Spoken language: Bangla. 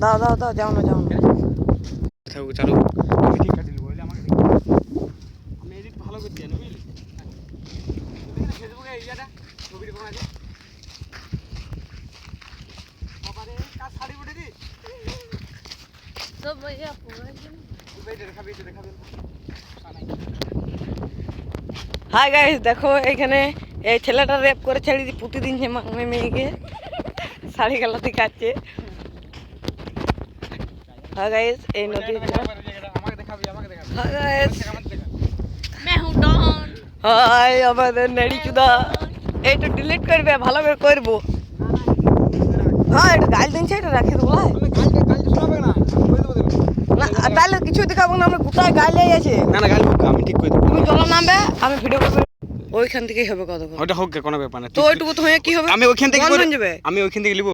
দাও দাও দাও, যাও না যাও না। থাকুক চালু, আমি ঠিক কাটি নেবো, বুঝলি আমাকে আমি এডিট ভালো করে দিই, বুঝলি? ফেসবুকে ইয়াটা ছবিটা কোন আছে বাবারে কাজ শাড়ি উঠে দি তো ভাইয়া পুরো একদম দেখাবি দেখাবি। হাই গাইস, দেখো এখানে এই ছেলেটা রেপ করে ছেড়ে দি প্রতিদিন যে মেয়েকে শাড়ি গালাতে কাটছে। হাই গাইস, এই নদী আমাকে দেখাবি আমাকে দেখাবি। হাই গাইস, मैं हूं डॉन। হাই আমাদের নেড়ি চুদা। এইটা ডিলিট করবে, ভালো করে করবো। হ্যাঁ, এটা গাল দিন এটা রাখি দেবো। গালটা শোনাবে না, কই দেবো দেবো না তাহলে কিছুই দেখাবো না, আমরা কোথায় গাইলে আছে। না গাল হোক, আমি ঠিক করে দেবো। তুমি চলো নামবে, আমি ভিডিও করবো, ওইখান থেকেই হবে কথা। ওটা হোক, কোনো ব্যাপার না। তো ওইটুকু তো হয়ে কি হবে? আমি ওইখান থেকে বন্ধ হয়ে যাবে। আমি ওইখান থেকে লিব।